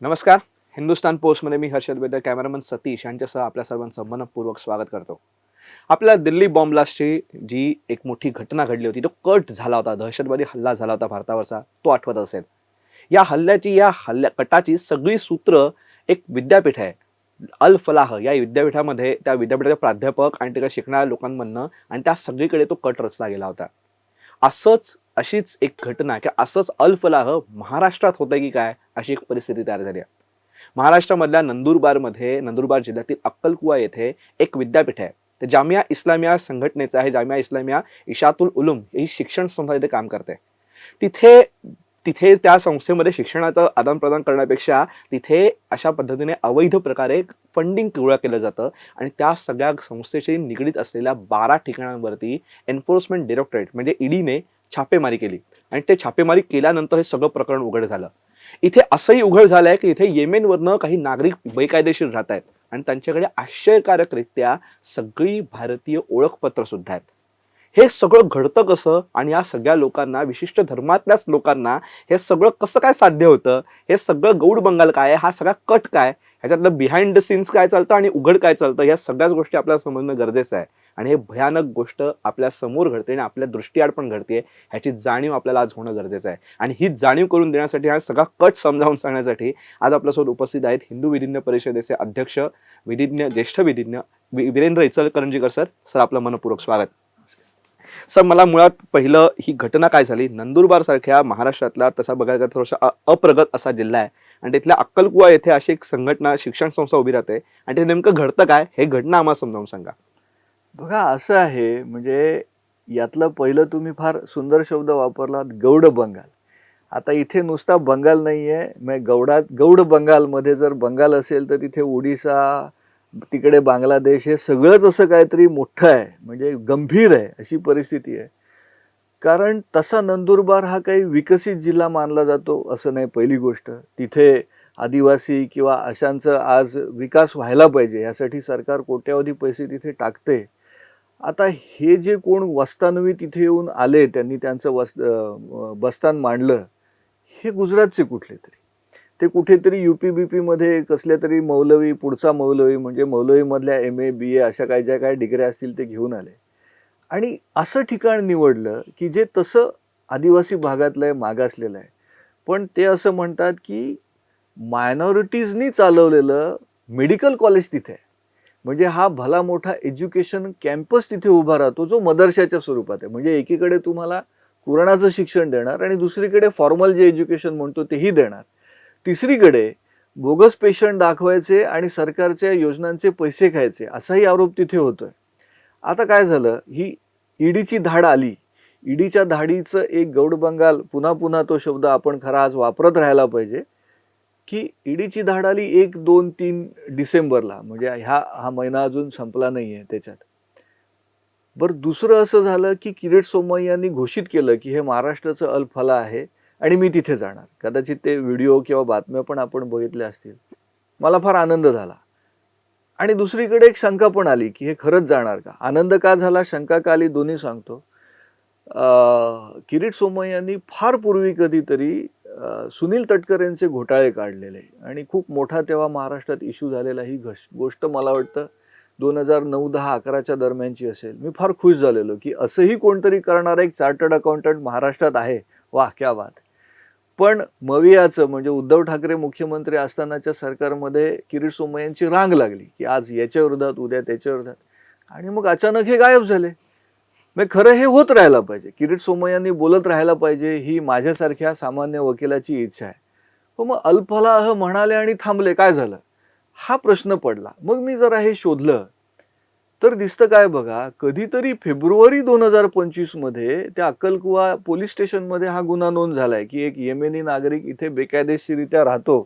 नमस्कार. हिंदुस्तान पोस्टमध्ये मी हर्षद वैद्य, कॅमेरामन सतीश यांच्यासह आपल्या सर्वांचं मनपूर्वक स्वागत करतो. आपल्या दिल्ली बॉम्ब ब्लास्टची जी एक मोठी घटना घडली होती, तो कट झाला होता, दहशतवादी हल्ला झाला होता भारतावरचा, तो आठवत असेल. या कटाची सगळी सूत्र एक विद्यापीठ आहे, अल फलाह या विद्यापीठामध्ये, त्या विद्यापीठाचे प्राध्यापक आणि तिकडे शिकणाऱ्या लोकांमधनं, आणि त्या सगळीकडे तो कट रचला गेला होता. अशीच एक घटना की असंच अल फलाह महाराष्ट्रात होतं की काय, अशी एक परिस्थिती तयार झाली आहे. महाराष्ट्रामधल्या नंदुरबार जिल्ह्यातील अक्कलकुवा येथे एक विद्यापीठ आहे. ते जामिया इस्लामिया संघटनेचं आहे. जामिया इस्लामिया इशातुल उलूम ही शिक्षण संस्था इथे काम करते. तिथे तिथे त्या संस्थेमध्ये शिक्षणाचं आदान-प्रदान करण्यापेक्षा तिथे अशा पद्धतीने अवैध प्रकारे फंडिंग गोळा केलं जातं आणि त्या सगळ्या संस्थेशी निगडीत असलेल्या 12 ठिकाणांवरती एन्फोर्समेंट डायरेक्टरेट म्हणजे ईडीने छापेमारी केली आणि ते छापेमारी केल्यानंतर हे सगळं प्रकरण उघड झालं. इथे असंही उघड झालंय की इथे येमेनवरनं काही नागरिक बेकायदेशीर राहत आहेत आणि त्यांच्याकडे आश्चर्यकारकरित्या सगळी भारतीय ओळखपत्र सुद्धा आहेत. हे सगळं घडतं कसं आणि या सगळ्या लोकांना, विशिष्ट धर्मातल्याच लोकांना हे सगळं कसं काय साध्य होतं, हे सगळं गौड बंगाल काय आहे, हा सगळा कट काय, ह्याच्यातलं बिहाइंड द सीन्स काय चालतं आणि उघड काय चालतं, या सगळ्याच गोष्टी आपल्याला समजणं गरजेचं आहे. आणि हे भयानक गोष्ट आपल्या समोर घडते आणि आपल्या दृष्टीआड पण घडते, ह्याची जाणीव आपल्याला आज होणं गरजेचं आहे. आणि ही जाणीव करून देण्यासाठी, हा सगळा कट समजावून सांगण्यासाठी आज आपल्यासोबत उपस्थित आहेत हिंदू विधिज्ञ परिषदेचे अध्यक्ष, ज्येष्ठ विधिज्ञ वीरेंद्र इचलकरंजीकर सर. सर, आपलं मनपूर्वक स्वागत. सर, मला मुळात पहिलं ही घटना काय झाली, नंदुरबार सारख्या महाराष्ट्रातला तसा बघायला थोडासा अप्रगत असा जिल्हा आहे आणि तिथल्या अक्कलकुवा येथे अशी एक संघटना, शिक्षण संस्था उभी राहते आणि ते नेमकं घडतं काय, हे घटना आम्हाला समजावून सांगा. बघा, असं आहे, म्हणजे यातलं पहिलं तुम्ही फार सुंदर शब्द वापरलात, गौड बंगाल. आता इथे नुसता बंगाल नाहीये, म्हणजे गौड बंगालमध्ये जर बंगाल असेल तर तिथे ओडिसा, तिकडे बांगलादेश, हे सगळंच असं काहीतरी मोठं आहे, म्हणजे गंभीर आहे अशी परिस्थिती आहे. कारण तसा नंदुरबार हा काही विकसित जिल्हा मानला जातो असं नाही. पहिली गोष्ट, तिथे आदिवासी किंवा अशांचं आज विकास व्हायला पाहिजे, यासाठी सरकार कोट्यावधी पैसे तिथे टाकते. आता हे जे कोण वस्तानवी तिथे येऊन आले, त्यांनी त्यांचं बस्तान मांडलं, हे गुजरातचे कुठले तरी, ते कुठेतरी UP BP मध्ये कसले तरी मौलवी, पुढचा मौलवी म्हणजे मौलवीमधल्या MA BA अशा काय ज्या काय डिग्र्या असतील ते घेऊन आले आणि असं ठिकाण निवडलं की जे तसं आदिवासी भागातलं आहे, मागासलेलं आहे. पण ते असं म्हणतात की मायनॉरिटीजनी चालवलेलं मेडिकल कॉलेज तिथे आहे. म्हणजे हा भला मोठा एज्युकेशन कॅम्पस तिथे उभा राहतो, जो मदरशाच्या स्वरूपात आहे. म्हणजे एकीकडे तुम्हाला कुराणाचं शिक्षण देणार आणि दुसरीकडे फॉर्मल जे एज्युकेशन म्हणतो तेही देणार. तिसरीकडे बोगस पेशंट दाखवायचे आणि सरकारच्या योजनांचे पैसे खायचे, असाही आरोप तिथे होतोय. आता काय झालं, ही ईडीची धाड आली. ईडीच्या धाडीचं एक गौड बंगाल, पुन्हा पुन्हा तो शब्द आपण खरा आज वापरत राहायला पाहिजे, की ईडीची धाड आली 1, 2, 3 डिसेंबरला, म्हणजे हा महिना अजून संपला नाहीये त्याच्यात. बरं, दुसरं असं झालं की किरीट सोमय्यांनी घोषित केलं की हे महाराष्ट्राचं अल फलाह आहे आणि मी तिथे जाणार. कदाचित ते व्हिडिओ किंवा बातम्या पण आपण बघितल्या असतील. मला फार आनंद झाला आणि दुसरीकडे एक शंका पण आली की हे खरंच जाणार का. आनंद का झाला, शंका का आली, दोन्ही सांगतो. किरीट सोमय्यांनी फार पूर्वी कधीतरी सुनील तटकरे यांचे घोटाळे काढलेले आणि खूप मोठा तेव्हा महाराष्ट्रात इश्यू झालेला. ही गोष्ट मला वाटतं 2009, 10, 11च्या दरम्यानची असेल. मी फार खुश झालेलो की असंही कोणतरी करणारा एक चार्टर्ड अकाउंटंट महाराष्ट्रात आहे. वाह, क्या बात. पण मवियाचं म्हणजे उद्धव ठाकरे मुख्यमंत्री असतानाच्या सरकारमध्ये किरीट सोमय्यांची रांग लागली की आज याच्या विरोधात, उद्या त्याच्या विरोधात, आणि मग अचानक हे गायब झाले. मग खरं हे होत राहायला पाहिजे, किरीट सोमय्यांनी बोलत राहायला पाहिजे, ही माझ्यासारख्या सामान्य वकिलाची इच्छा आहे. हो, मग अल फलाह म्हणाले आणि थांबले, काय झालं, हा प्रश्न पडला. मग मी जरा हे शोधलं तर दिसतं काय बघा, कधीतरी फेब्रुवारी 2025 मध्ये त्या अक्कलकुवा पोलीस स्टेशनमध्ये हा गुन्हा नोंद झालाय की एक येमेनी नागरिक इथे बेकायदेशीरित्या राहतो.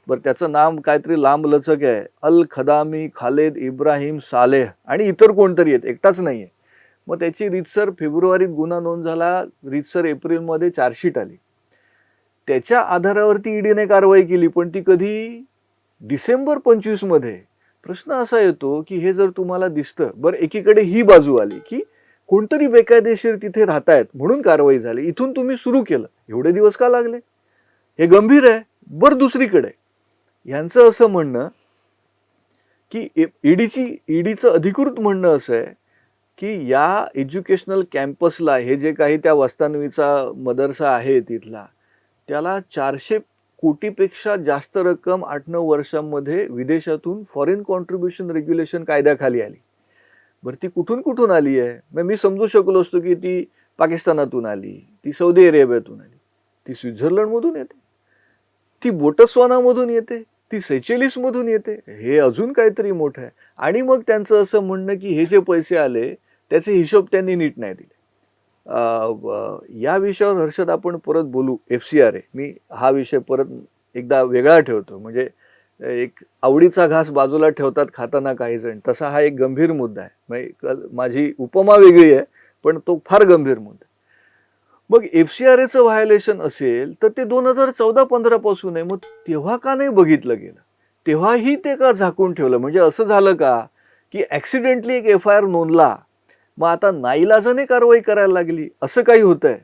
बरं, त्याचं नाम काहीतरी लांब लचक आहे, अल खदामी खालेद इब्राहिम सालेह, आणि इतर कोणतरी आहेत, एकटाच नाहीये. मग त्याची रीतसर फेब्रुवारीत गुन्हा नोंद झाला, रीतसर एप्रिलमध्ये चार्जशीट आली. त्याच्या आधारावरती ईडीने कारवाई केली, पण ती कधी, डिसेंबर 25 मध्ये. प्रश्न असा येतो की हे जर तुम्हाला दिसतं, बरं, एकीकडे ही बाजू आली की कोणतरी बेकायदेशीर तिथे राहतायत म्हणून कारवाई झाली, इथून तुम्ही सुरू केलं, एवढे दिवस का लागले, हे गंभीर आहे. बरं, दुसरीकडे यांचं असं म्हणणं की ईडीचं अधिकृत म्हणणं असं आहे की या एज्युकेशनल कॅम्पसला, हे जे काही त्या वस्तानवीचा मदरसा आहे तिथला, त्याला 400 कोटीपेक्षा जास्त रक्कम 8-9 वर्षांमध्ये विदेशातून फॉरेन कॉन्ट्रीब्युशन रेग्युलेशन कायद्याखाली आली. बरं ती कुठून कुठून आली आहे? मग मी समजू शकलो असतो की ती पाकिस्तानातून आली, ती सौदी अरेबियातून आली, ती स्वित्झर्लंडमधून येते, ती बोटस्वानामधून येते, ती सेचेलिसमधून येते, हे अजून काहीतरी मोठं आहे. आणि मग त्यांचं असं म्हणणं की हे जे पैसे आले त्याचे हिशोब त्यांनी नीट नाही दिले. या विषयावर हर्षद आपण परत बोलू. FCRA, मी हा विषय परत एकदा वेगळा ठेवतो. म्हणजे एक आवडीचा घास बाजूला ठेवतात खाताना काही जण, तसा हा एक गंभीर मुद्दा आहे. म्हणजे माझी उपमा वेगळी आहे, पण तो फार गंभीर मुद्दा. मग FCRAचं व्हायोलेशन असेल तर ते 2014-15 पासून आहे. मग तेव्हा का नाही बघितलं गेलं? तेव्हाही ते का झाकून ठेवलं? म्हणजे असं झालं का की ऍक्सिडेंटली एक FIR नोंदला, मग आता नाईलाजाने कारवाई करायला लागली, असं काही होतंय?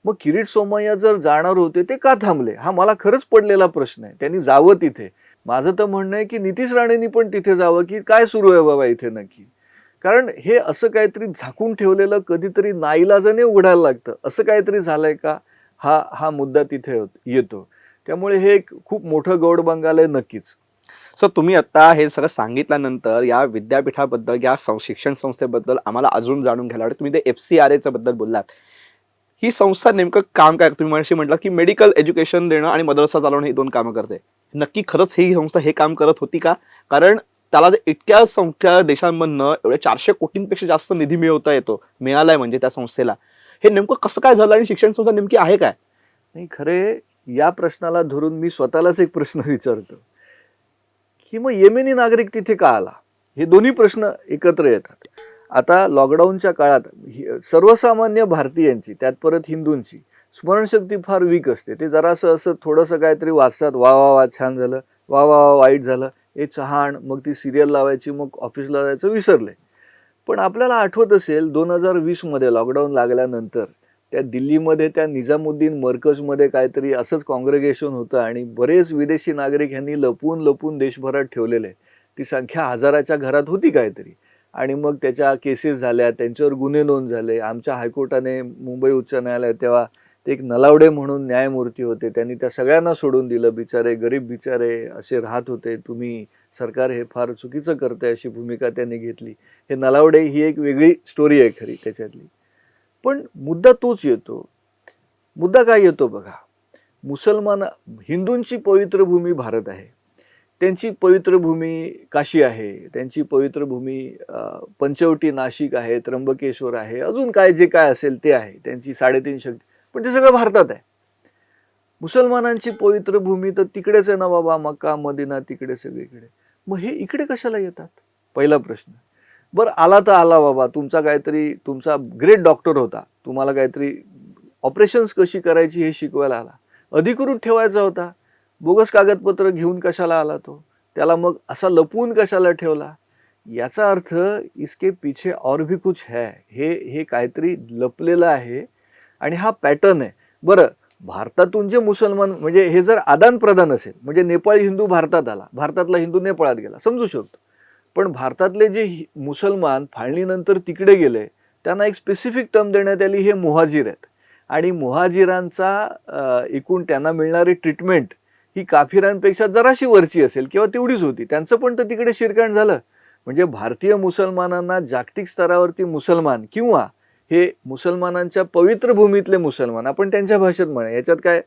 मग किरीट सोमय्या जर जाणार होते ते का थांबले? हा मला खरंच पडलेला प्रश्न आहे. त्यांनी जावं तिथे. माझं तर म्हणणं आहे की नितीश राणेंनी पण तिथे जावं, की काय सुरू आहे बाबा इथे नक्की. कारण हे असं काहीतरी झाकून ठेवलेलं कधीतरी नाईलाजाने उघडायला लागतं. असं काहीतरी झालंय का? हा मुद्दा तिथे येतो. त्यामुळे हे एक खूप मोठं गौड बंगाल आहे नक्कीच. सर, तुम्ही आता हे सगळं सांगितल्यानंतर या विद्यापीठाबद्दल, या शिक्षण संस्थेबद्दल आम्हाला अजून जाणून घ्यायला आवडेल. तुम्ही ते FCRA बद्दल बोललात. ही संस्था नेमकं काम काय? तुम्ही मगाशी म्हटलात की मेडिकल एज्युकेशन देणं आणि मदरसा चालवणं ही 2 कामं करते. नक्की खरंच ही संस्था हे काम करत होती का? कारण त्याला इतक्या संख्या देशांमधनं एवढे 400 कोटींपेक्षा जास्त निधी मिळालाय म्हणजे त्या संस्थेला. हे नेमकं कसं काय झालं आणि शिक्षण संस्था नेमकी आहे काय? नाही, खरे या प्रश्नाला धरून मी स्वतःलाच एक प्रश्न विचारतो की मग येमेनी नागरिक तिथे का आला? हे दोन्ही प्रश्न एकत्र येतात. आता लॉकडाऊनच्या काळात सर्वसामान्य भारतीयांची, त्यात परत हिंदूंची स्मरणशक्ती फार वीक असते. ते जरासं असं थोडंसं काहीतरी वाचतात, वा वा वा छान झालं, वा वा वा वाईट झालं, हे चहाण, मग ती सिरियल लावायची, मग ऑफिसला जायचं विसरले. पण आपल्याला आठवत असेल 2020 मध्ये लॉकडाऊन लागल्यानंतर त्या दिल्लीमध्ये त्या निजामुद्दीन मरकजमध्ये काहीतरी असंच कॉंग्रेगेशन होतं आणि बरेच विदेशी नागरिक यांनी लपून लपून देशभरात ठेवलेले. ती संख्या हजाराच्या घरात होती काहीतरी. आणि मग त्याच्या केसेस झाल्या, त्यांच्यावर गुन्हे नोंद झाले. आमच्या हायकोर्टाने, मुंबई उच्च न्यायालयात तेव्हा ते एक नलावडे म्हणून न्यायमूर्ती होते, त्यांनी त्या सगळ्यांना सोडून दिलं. बिचारे गरीब बिचारे असे राहत होते. तुम्ही सरकार हे फार चुकीचं करतंय अशी भूमिका त्यांनी घेतली. हे नलावडे ही एक वेगळी स्टोरी आहे खरी त्याच्यातली. पण मुद्दा तोच येतो. मुद्दा काय येतो बघा, हिंदूंची पवित्र भूमी भारत आहे, त्यांची पवित्र भूमी काशी आहे, त्यांची पवित्र भूमी पंचवटी नाशिक आहे, त्र्यंबकेश्वर आहे, अजून काय जे काय असेल ते आहे, त्यांची 3.5 शक्ती, पण ते सगळं भारतात आहे. मुसलमानांची पवित्र भूमी तर तिकडेच आहे ना बाबा, मक्का मदिना तिकडे सगळीकडे. मग हे इकडे कशाला येतात? पहिला प्रश्न. बरं, आला तर आला बाबा, तुमचा ग्रेट डॉक्टर होता, तुम्हाला काहीतरी ऑपरेशन्स कशी करायची हे शिकवायला आला, अधिकृत ठेवायचा होता, बोगस कागदपत्र घेऊन कशाला आला तो? त्याला मग असा लपवून कशाला ठेवला? याचा अर्थ इसके पीछे और भी कुछ है. हे काहीतरी लपलेलं आहे आणि हा पॅटर्न आहे. बरं, भारतातून जे मुसलमान, म्हणजे हे जर आदान प्रदान असेल, म्हणजे नेपाळी हिंदू भारतात आला, भारतातला हिंदू नेपाळात गेला, समजू शकतो. पण भारतातले जे मुसलमान फाळणीनंतर तिकडे गेले, त्यांना एक स्पेसिफिक टर्म देण्यात आली, हे मुहाजिर आहेत. आणि मुहाजिरांचा एकूण त्यांना मिळणारी ट्रीटमेंट ही काफिरांपेक्षा जराशी वरची असेल किंवा तेवढीच होती. त्यांचं पण तर तिकडे शिरकाण झालं. म्हणजे भारतीय मुसलमानांना जागतिक स्तरावरती मुसलमान किंवा हे मुसलमानांच्या पवित्र भूमीतले मुसलमान, आपण त्यांच्या भाषेत म्हणा, याच्यात काय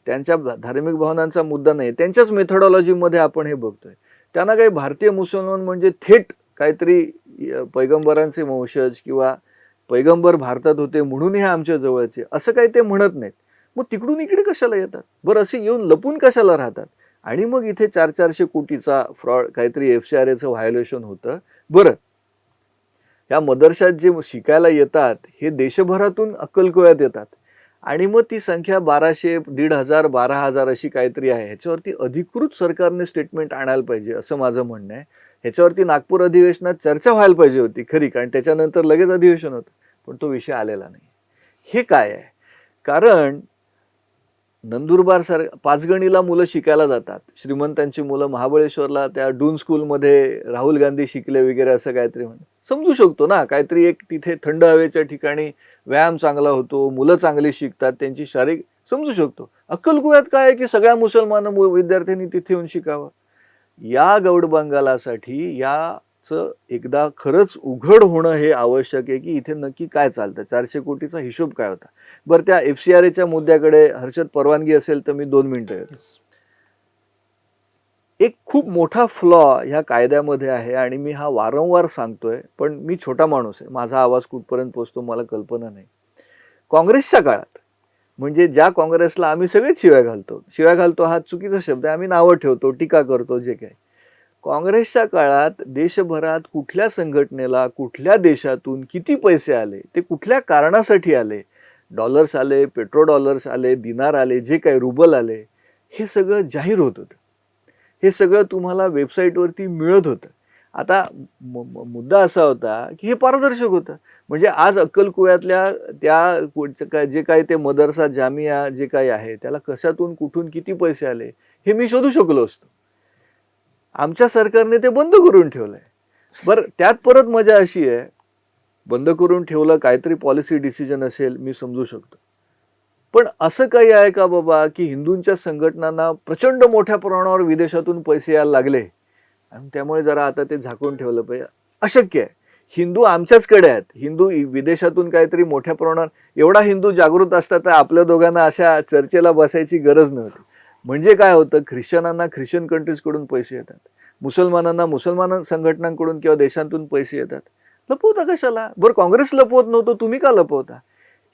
त्यांच्या धार्मिक भावनांचा मुद्दा नाही, त्यांच्याच मेथोडॉलॉजीमध्ये आपण हे बघतोय. त्यांना काही भारतीय मुसलमान म्हणजे थेट काहीतरी पैगंबरांचे वंशज किंवा पैगंबर भारतात होते म्हणून हे आमच्या जवळचे, असं काही ते म्हणत नाहीत. मग तिकडून इकडे कशाला येतात? बरं, असे येऊन लपून कशाला राहतात? आणि मग इथे 400 कोटीचा फ्रॉड, काहीतरी FCRAचं व्हायोलेशन होतं. बरं, ह्या मदरशात जे शिकायला येतात हे देशभरातून अक्कलकोयात येतात आणि मग ती संख्या 1200, 1500, 12,000 अशी काहीतरी आहे. ह्याच्यावरती अधिकृत सरकारने स्टेटमेंट आणायला पाहिजे असं माझं म्हणणं आहे. ह्याच्यावरती नागपूर अधिवेशनात चर्चा व्हायला पाहिजे होती खरी, कारण त्याच्यानंतर लगेच अधिवेशन होतं, पण तो विषय आलेला नाही. हे काय आहे? कारण नंदुरबार पाचगणीला मुलं शिकायला जातात, श्रीमंतांची मुलं महाबळेश्वरला त्या डून स्कूलमध्ये राहुल गांधी शिकले वगैरे असं काहीतरी समजू शकतो ना, काहीतरी एक तिथे थंड हवेच्या ठिकाणी व्यायाम चांगला होतो, मुलं चांगली शिकतात, त्यांची शारीरिक समजू शकतो. अक्कलकुव्यात काय आहे की सगळ्या मुसलमान विद्यार्थ्यांनी तिथे येऊन शिकावं. या गौड बंगालासाठी याचं एकदा खरंच उघड होणं हे आवश्यक आहे की इथे नक्की काय चालतं, 400 कोटीचा हिशोब काय होता. बरं, त्या FCRAच्या मुद्द्याकडे हर्षद परवानगी असेल तर मी 2 मिनिटं येतो. एक खूप मोठा फ्लॉ ह्या कायद्यामध्ये आहे आणि मी हा वारंवार सांगतोय, पण मी छोटा माणूस आहे, माझा आवाज कुठपर्यंत पोहोचतो मला कल्पना नाही. काँग्रेसच्या काळात, म्हणजे ज्या काँग्रेसला आम्ही सगळेच शिव्या घालतो हा चुकीचा शब्द आहे, आम्ही नावं ठेवतो, टीका करतो, जे काय. काँग्रेसच्या काळात देशभरात कुठल्या संघटनेला कुठल्या देशातून किती पैसे आले, ते कुठल्या कारणासाठी आले, डॉलर्स आले, पेट्रो डॉलर्स आले, दिनार आले, जे काही रुबल आले, हे सगळं जाहीर होत होतं. हे सगळं तुम्हाला वेबसाईटवरती मिळत होतं. आता मुद्दा असा होता की हे पारदर्शक होतं. म्हणजे आज अक्कलकुव्यातल्या त्या जे काही ते मदरसा जामिया जे काही आहे त्याला कशातून कुठून किती पैसे आले हे मी शोधू शकलो असतो. आमच्या सरकारने ते बंद करून ठेवलंय. बरं, त्यात परत मजा अशी आहे, बंद करून ठेवलं, काहीतरी पॉलिसी डिसिजन असेल, मी समजू शकतो. पण असं काही आहे का बाबा की हिंदूंच्या संघटनांना प्रचंड मोठ्या प्रमाणावर विदेशातून पैसे यायला लागले आणि त्यामुळे जरा आता ते झाकून ठेवलं पाहिजे? अशक्य आहे. हिंदू आमच्याचकडे आहेत. हिंदू विदेशातून काहीतरी मोठ्या प्रमाणावर, एवढा हिंदू जागृत असतात तर आपल्या दोघांना अशा चर्चेला बसायची गरज नव्हती. म्हणजे काय होतं, ख्रिश्चनांना ख्रिश्चन कंट्रीजकडून पैसे येतात, मुसलमानांना मुसलमान संघटनांकडून किंवा देशांतून पैसे येतात. लपवता कशाला? बरं, काँग्रेस लपवत नव्हतं, तुम्ही का लपवता?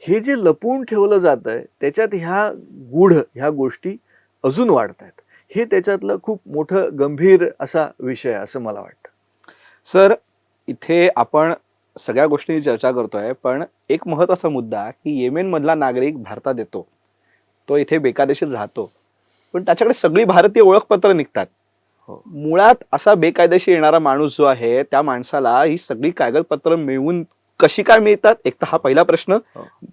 हे जे लपवून ठेवलं जात आहे त्याच्यात ह्या गोष्टी अजून वाढत आहेत. हे त्याच्यातलं खूप मोठं गंभीर असा विषय असं मला वाटतं. सर, इथे आपण सगळ्या गोष्टी चर्चा करतोय, पण एक महत्वाचा मुद्दा की येमेन मधला नागरिक भारतात येतो, तो इथे बेकायदेशीर राहतो, पण त्याच्याकडे सगळी भारतीय ओळखपत्र निघतात. मुळात असा बेकायदेशीर येणारा माणूस जो आहे त्या माणसाला ही सगळी कागदपत्र मिळवून कशी काय मिळतात, एक तर हा पहिला प्रश्न.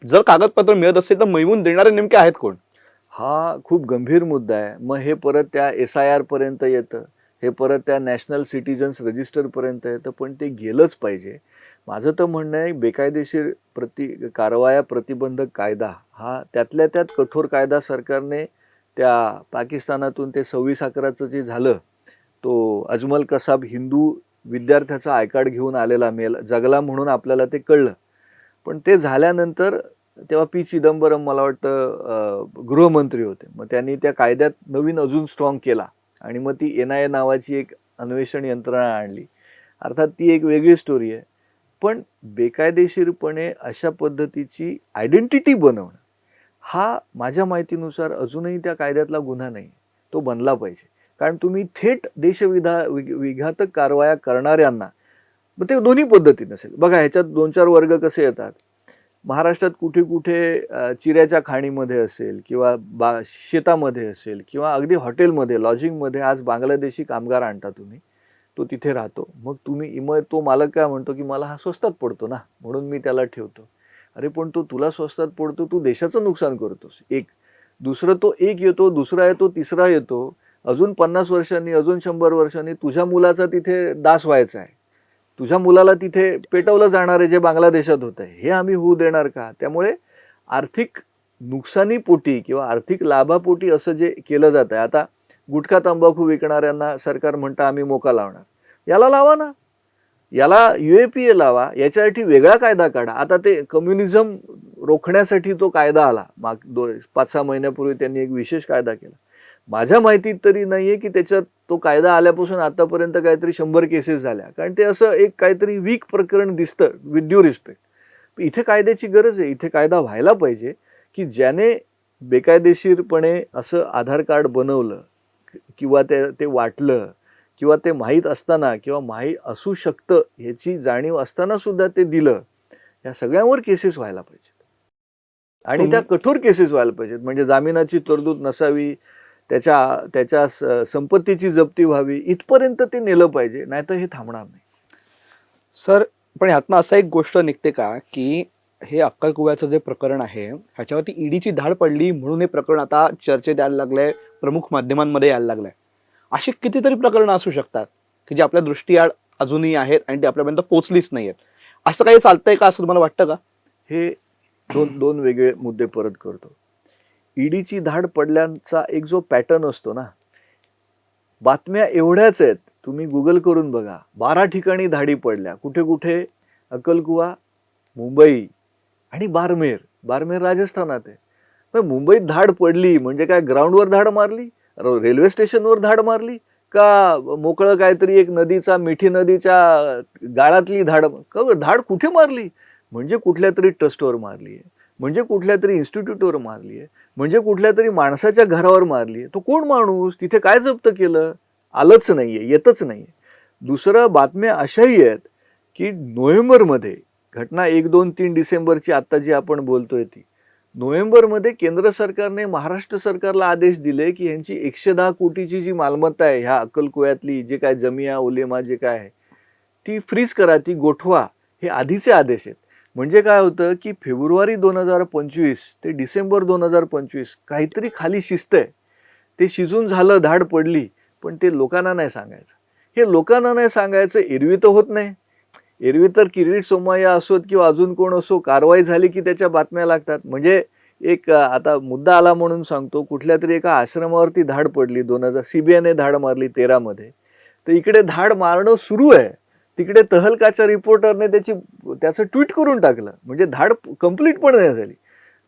जर कागदपत्र मिळत असेल तर मिळवून देणारे नेमके आहेत कोण? हा खूप गंभीर मुद्दा आहे. मग हे परत त्या SIR पर्यंत येतं, हे परत त्या नॅशनल सिटीजन्स रजिस्टर पर्यंत येतं, पण ते गेलंच पाहिजे. माझं तर म्हणणं आहे, बेकायदेशीर कारवाया प्रतिबंधक कायदा हा त्यातल्या त्यात कठोर कायदा सरकारने त्या पाकिस्तानातून ते 26/11चं जे झालं, तो अजमल कसाब हिंदू विद्यार्थ्याचा आय कार्ड घेऊन आलेला जगला म्हणून आपल्याला ते कळलं. पण ते झाल्यानंतर तेव्हा P. चिदंबरम मला वाटतं गृहमंत्री होते. मग त्यांनी त्या कायद्यात नवीन अजून स्ट्रॉंग केला आणि मग ती NIA नावाची एक अन्वेषण यंत्रणा आणली. अर्थात ती एक वेगळी स्टोरी आहे. पण बेकायदेशीरपणे अशा पद्धतीची आयडेंटिटी बनवणं हा माझ्या माहितीनुसार अजूनही त्या कायद्यातला गुन्हा नाही. तो बनला पाहिजे. कारण तुम्ही थेट विघातक कारवाया करणाऱ्यांना, मग ते दोन्ही पद्धतीने असेल बघा. ह्याच्यात 2-4 वर्ग कसे येतात. महाराष्ट्रात कुठे कुठे चिऱ्याच्या खाणीमध्ये असेल किंवा शेतामध्ये असेल किंवा अगदी हॉटेलमध्ये लॉजिंगमध्ये आज बांगलादेशी कामगार आणता तुम्ही, तो तिथे राहतो. मग तो मालक काय म्हणतो की मला हा स्वस्तात पडतो ना, म्हणून मी त्याला ठेवतो. अरे पण तो तुला स्वस्तात पडतो, तू देशाचं नुकसान करतोस. दुसरं तो येतो, दुसरा येतो, तिसरा येतो, अजून 50 वर्षांनी, अजून 100 वर्षांनी तुझ्या मुलाचा तिथे दास व्हायचा आहे, तुझ्या मुलाला तिथे पेटवलं जाणार आहे जे बांगलादेशात होत आहे. हे आम्ही होऊ देणार का? त्यामुळे आर्थिक नुकसानीपोटी किंवा आर्थिक लाभापोटी असं जे केलं जात आहे. आता गुटखा तंबाखू विकणाऱ्यांना सरकार म्हणतं आम्ही मोका लावणार. याला लावा ना, याला UAPA लावा, याच्यासाठी वेगळा कायदा काढा. आता ते कम्युनिझम रोखण्यासाठी तो कायदा आला 5-6 महिन्यापूर्वी, त्यांनी एक विशेष कायदा केला. माझ्या माहितीत तरी नाहीये की त्याच्यात तो कायदा आल्यापासून आतापर्यंत काहीतरी 100 केसेस झाल्या. कारण ते असं एक काहीतरी वीक प्रकरण दिसतं, विथ ड्यू रिस्पेक्ट. इथे कायद्याची गरज आहे. इथे कायदा व्हायला पाहिजे की ज्याने बेकायदेशीरपणे असं आधार कार्ड बनवलं किंवा ते वाटलं किंवा ते माहीत असताना किंवा माहीत असू शकतं ह्याची जाणीव असताना सुद्धा ते दिलं, या सगळ्यांवर केसेस व्हायला पाहिजेत. आणि त्या कठोर केसेस व्हायला पाहिजेत. म्हणजे जामिनाची तरतूद नसावी, त्याच्या संपत्तीची जप्ती व्हावी, इथपर्यंत ते नेलं पाहिजे. नाहीतर हे थांबणार नाही. सर, पण ह्यातनं असं एक गोष्ट निघते का की हे अक्कलकुव्याचं जे प्रकरण आहे ह्याच्यावरती ईडीची धाड पडली म्हणून हे प्रकरण आता चर्चेत यायला लागलंय, प्रमुख माध्यमांमध्ये यायला लागलंय. अशी कितीतरी प्रकरणं असू शकतात की जी आपल्या दृष्टीआड अजूनही आहेत आणि ती आपल्यापर्यंत पोहोचलीच नाहीयेत. असं काही चालतंय का असं तुम्हाला वाटतं का? हे दोन दोन वेगळे मुद्दे परत करतो. ईडीची धाड पडल्याचा एक जो पॅटर्न असतो ना, बातम्या एवढ्याच आहेत, तुम्ही गुगल करून बघा. 12 ठिकाणी धाडी पडल्या. कुठे कुठे? अक्कलकुवा, मुंबई आणि बारमेर. बारमेर राजस्थानात आहे. मग मुंबईत धाड पडली म्हणजे काय ग्राउंडवर धाड मारली, रेल्वे स्टेशनवर धाड मारली, का मोकळं काहीतरी एक नदीचा, मिठी नदीच्या गाळातली धाड? धाड कुठे मारली? म्हणजे कुठल्या तरी ट्रस्टवर मारली आहे, म्हणजे कुठल्या तरी इन्स्टिट्यूटवर मारली आहे, म्हणजे कुठल्या तरी माणसाच्या घरावर मारली आहे. तो कोण माणूस? तिथे काय जप्त केलं? आलंच नाहीये, येतच नाहीये. दुसरं, बातम्या अशाही आहेत की नोव्हेंबरमध्ये घटना 1, 2, 3 डिसेंबरची आत्ता जी आपण बोलतोय ती, नोव्हेंबरमध्ये केंद्र सरकारने महाराष्ट्र सरकारला आदेश दिले की यांची 110 कोटीची जी मालमत्ता आहे ह्या अक्कलकुव्यातली, जे काय जमिया उलेमा जे काय आहे, ती फ्रीज करा, ती गोठवा. हे आधीचे आदेश आहेत. म्हणजे काय होतं की फेब्रुवारी 2025 ते डिसेंबर 2025 काहीतरी खाली शिस्त आहे. ते शिजून झालं, धाड पडली, पण ते लोकांना नाही सांगायचं. हे लोकांना नाही सांगायचं एरवी तर होत नाही. एरवी तर किरीट सोमय्या असोत किंवा अजून कोण असो, कारवाई झाली की त्याच्या बातम्या लागतात. म्हणजे एक आता मुद्दा आला म्हणून सांगतो, कुठल्या तरी एका आश्रमावरती धाड पडली 2000, सीबीआयने धाड मारली 13 मध्ये. तर इकडे धाड मारणं सुरू आहे, तिकडे तहलकाच्या रिपोर्टरने त्याचं ट्विट करून टाकलं. म्हणजे धाड कंप्लीट पण नाही झाली.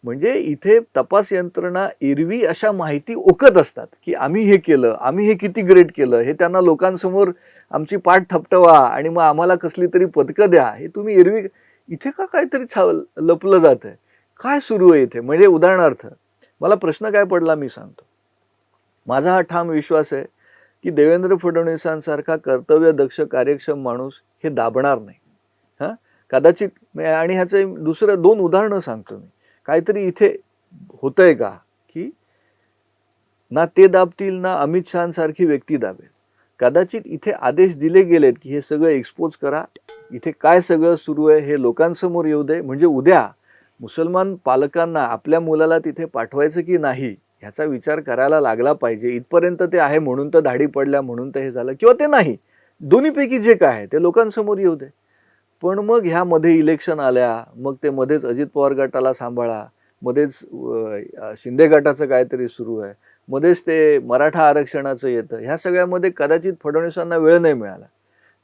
म्हणजे इथे तपास यंत्रणा एरवी अशा माहिती ओकत असतात की आम्ही हे केलं, आम्ही हे किती ग्रेट केलं, हे त्यांना लोकांसमोर आमची पाठ थपटवा आणि मग आम्हाला कसली तरी पदकं द्या. हे तुम्ही एरवी इथे का काहीतरी लपलं जात आहे? काय सुरू आहे इथे? म्हणजे उदाहरणार्थ मला प्रश्न काय पडला मी सांगतो. माझा हा ठाम विश्वास आहे की देवेंद्र फडणवीसांसारखा कर्तव्यदक्ष कार्यक्षम माणूस हे दाबणार नाही. हां, कदाचित. आणि ह्याचं दुसरं 2 उदाहरणं सांगतो मी. काहीतरी इथे होतंय का की ना ते दाबतील ना अमित शहांसारखी व्यक्ती दाबेल. कदाचित इथे आदेश दिले गेलेत की हे सगळं एक्सपोज करा, इथे काय सगळं सुरू आहे हे लोकांसमोर येऊ दे, म्हणजे उद्या मुसलमान पालकांना आपल्या मुलाला तिथे पाठवायचं की नाही ह्याचा विचार करायला लागला पाहिजे. इथपर्यंत ते आहे म्हणून तर धाडी पडल्या, म्हणून तर हे झालं, किंवा ते नाही, दोन्हीपैकी जे काय आहे ते लोकांसमोर येऊ दे. पण मग ह्यामध्ये इलेक्शन आल्या, मग ते मध्येच अजित पवार गटाला सांभाळा, मध्येच शिंदे गटाचं काहीतरी सुरू आहे, मध्येच ते मराठा आरक्षणाचं येतं. ह्या सगळ्यामध्ये कदाचित फडणवीसांना वेळ नाही मिळाला.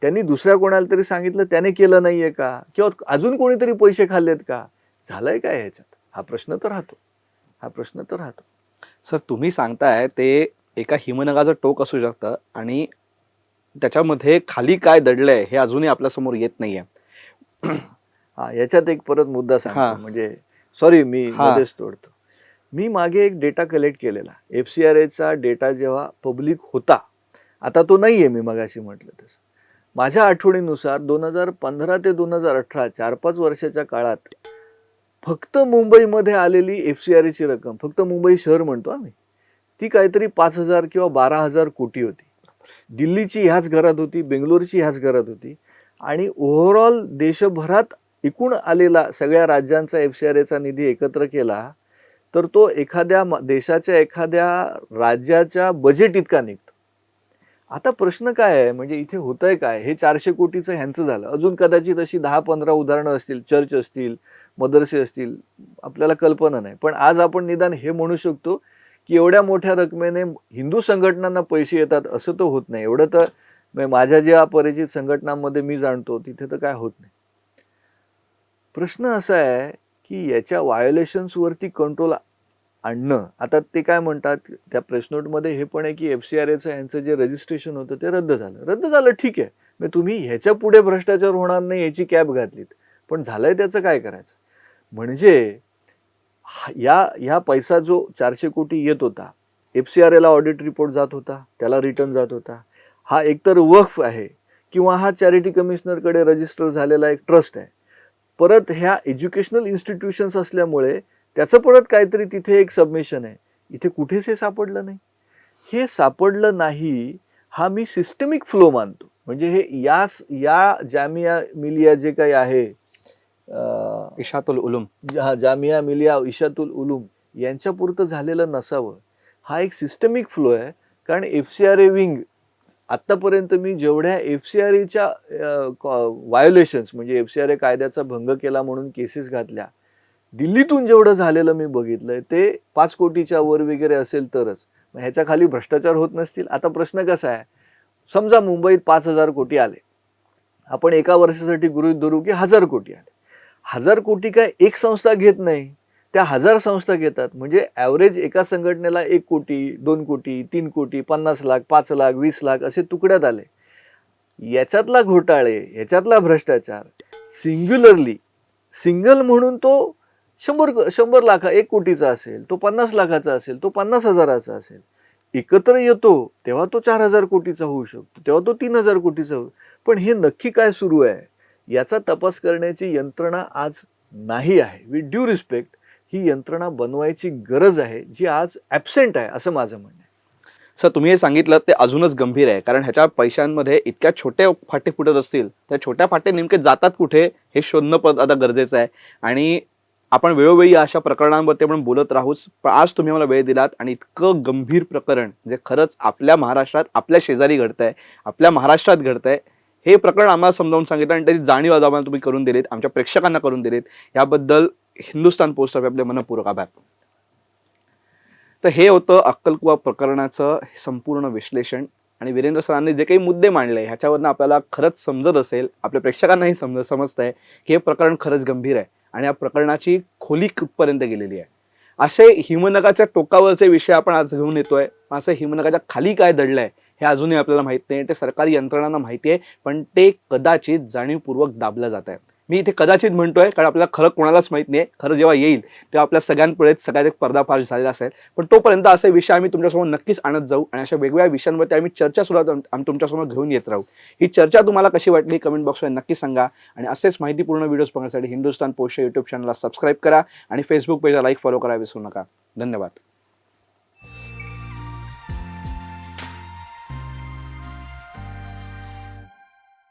त्यांनी दुसऱ्या कोणाला तरी सांगितलं, त्याने केलं नाहीये का, किंवा अजून कोणीतरी पैसे खाल्लेत का, झालंय काय ह्याच्यात? हा प्रश्न तर राहतो. सर, तुम्ही सांगताय ते एका हिमनगाचं टोक असू शकतं आणि त्याच्यामध्ये खाली काय दडलंय हे अजूनही आपल्या समोर येत नाहीये. हा, याच्यात एक परत मुद्दा हा. सांगतो. म्हणजे सॉरी, मी हा. मध्येच तोडतो. मी मागे एक डेटा कलेक्ट केलेला. FCRAचा डेटा जेव्हा पब्लिक होता, आता तो नाहीये, मी मगाशी म्हटलं तसं. माझ्या आठवणीनुसार 2015 ते 2018 4-5 वर्षाच्या काळात फक्त मुंबईमध्ये आलेली FCRAची रक्कम, फक्त मुंबई शहर म्हणतो आम्ही, ती काहीतरी 5,000 किंवा 12,000 कोटी होती. दिल्लीची ह्याच घरात होती, बेंगलोरची ह्याच घरात होती. आणि ओव्हरऑल देशभरात एकूण आलेला सगळ्या राज्यांचा FCRAचा निधी एकत्र केला तर तो एखाद्या देशाच्या एखाद्या राज्याच्या बजेट इतका निघतो. आता प्रश्न काय आहे, म्हणजे इथे होतंय काय? हे 400 कोटीचं ह्यांचं झालं. अजून कदाचित अशी 10-15 उदाहरणं असतील, चर्च असतील, मदरसे असतील, आपल्याला कल्पना नाही. पण आज आपण निदान हे म्हणू शकतो की एवढ्या मोठ्या रकमेने हिंदू संघटनांना पैसे येतात असं तर होत नाही. एवढं तर माझ्या ज्या परिचित संघटनांमध्ये मी जाणतो तिथे तर काय होत नाही. प्रश्न असा आहे की याच्या व्हायोलेशन्सवरती कंट्रोल आणणं. आता ते काय म्हणतात त्या प्रेस नोटमध्ये हे पण आहे की FCRAचं यांचं जे रजिस्ट्रेशन होतं ते रद्द झालं. ठीक आहे, मग तुम्ही ह्याच्या पुढे भ्रष्टाचार होणार नाही याची कॅप घातलीत, पण झालंय त्याचं काय करायचं? म्हणजे या पैसा जो 400 कोटी येत होता, FCRAला ऑडिट रिपोर्ट जात होता, त्याला रिटर्न जात होता. हा एकतर वक्फ आहे किंवा हा चॅरिटी कमिशनरकडे रजिस्टर झालेला एक ट्रस्ट आहे. परत ह्या एज्युकेशनल इन्स्टिट्यूशन्स असल्यामुळे त्याचं परत काहीतरी तिथे एक सबमिशन आहे. इथे कुठेच हे सापडलं नाही. हे सापडलं नाही हा मी सिस्टमिक फ्लो मानतो. म्हणजे हे या जामिया मिलिया जे काही आहे, इशातुल उलूम. जामिया मिलिया इशातुल उलूम यांच्यापुरतं झालेलं नसावं. हा एक सिस्टमिक फ्लो आहे. कारण FCRA विंग आत्तापर्यंत मी जेवढ्या FCRAच्या व्हायोलेशन्स म्हणजे FCRA कायद्याचा भंग केला म्हणून केसेस घातल्या, दिल्लीतून जेवढं झालेलं मी बघितलंय ते 5 कोटीच्या वर वगैरे असेल तरच. मग ह्याच्या खाली भ्रष्टाचार होत नसतील. आता प्रश्न कसा आहे, समजा मुंबईत 5,000 कोटी आले, आपण एका वर्षासाठी गृहीत धरू की 1,000 कोटी आले. 1,000 कोटी काय एक संस्था घेत नाही, त्या 1,000 संस्था घेतात. म्हणजे ॲव्हरेज एका संघटनेला 1 कोटी 2 कोटी 3 कोटी 50 लाख 5 लाख 20 लाख असे तुकड्यात आले. याच्यातला घोटाळे, याच्यातला भ्रष्टाचार सिंग्युलरली सिंगल म्हणून तो 100 लाख 1 कोटीचा असेल, तो 50 लाखाचा असेल, तो 50,000चा असेल. एकत्र येतो तेव्हा तो 4,000 कोटीचा होऊ शकतो, तेव्हा तो 3,000 कोटीचा होऊ. पण हे नक्की काय सुरू आहे याचा तपास करण्याची यंत्रणा आज नाही आहे. विथ ड्यू रिस्पेक्ट ही यंत्रणा बनवायची गरज आहे, जी आज ॲब्सेंट आहे असं माझं म्हणणं आहे. सर, तुम्ही हे सांगितलं ते अजूनच गंभीर आहे, कारण ह्याच्या पैशांमध्ये इतक्या छोटे फाटे फुटत असतील, त्या छोट्या फाटे नेमके जातात कुठे हे शोधणं पण आता गरजेचं आहे. आणि आपण वेळोवेळी अशा प्रकरणांवरती आपण बोलत राहूच, पण आज तुम्ही मला वेळ दिलात आणि इतकं गंभीर प्रकरण जे खरंच आपल्या महाराष्ट्रात आपल्या शेजारी घडतंय, आपल्या महाराष्ट्रात घडतंय, हे प्रकरण आम्हाला समजावून सांगितलं आणि त्याची जाणीव आज आम्हाला तुम्ही करून दिलीत, आमच्या प्रेक्षकांना करून दिलीत, याबद्दल हिंदुस्तान पोस्टतर्फे आपले मनपूर्वक आभार. तर हे होतं अक्कलकुवा प्रकरणाचं संपूर्ण विश्लेषण. आणि वीरेंद्र सरांनी जे काही मुद्दे मांडले ह्याच्यावरनं आपल्याला खरंच समजत असेल, आपल्या प्रेक्षकांनाही समजतंय की हे प्रकरण खरंच गंभीर आहे आणि या प्रकरणाची खोली कुठपर्यंत गेलेली आहे. असे हिमनगाच्या टोकावरचे विषय आपण आज घेऊन येतोय, असं हिमनगाच्या खाली काय दडलंय हे अजूनही आपल्याला माहित नाही. ते सरकारी यंत्रणांना माहिती आहे, पण ते कदाचित जाणीवपूर्वक दाबलं जात आहे. मी इथे कदाचित म्हणतोय कारण आपल्याला खरं कोणालाच माहित नाही. खरं जेव्हा येईल तेव्हा आपल्या सगळ्यांपुढे सगळ्यात एक पर्दाफाश झालेला असेल. पण तोपर्यंत असे विषय आम्ही तुमच्यासमोर नक्कीच आणत जाऊ आणि अशा वेगवेगळ्या विषयांवरती आम्ही चर्चा सुद्धा आम्ही तुमच्यासमोर घेऊन येत राहू. ही चर्चा तुम्हाला कशी वाटली कमेंट बॉक्समध्ये नक्की सांगा. आणि असेच माहितीपूर्ण व्हिडिओज पाहण्यासाठी हिंदुस्तान पोस्टच्या YouTube चॅनलला सबस्क्राईब करा आणि फेसबुक पेजला लाईक फॉलो करायला विसरू नका. धन्यवाद.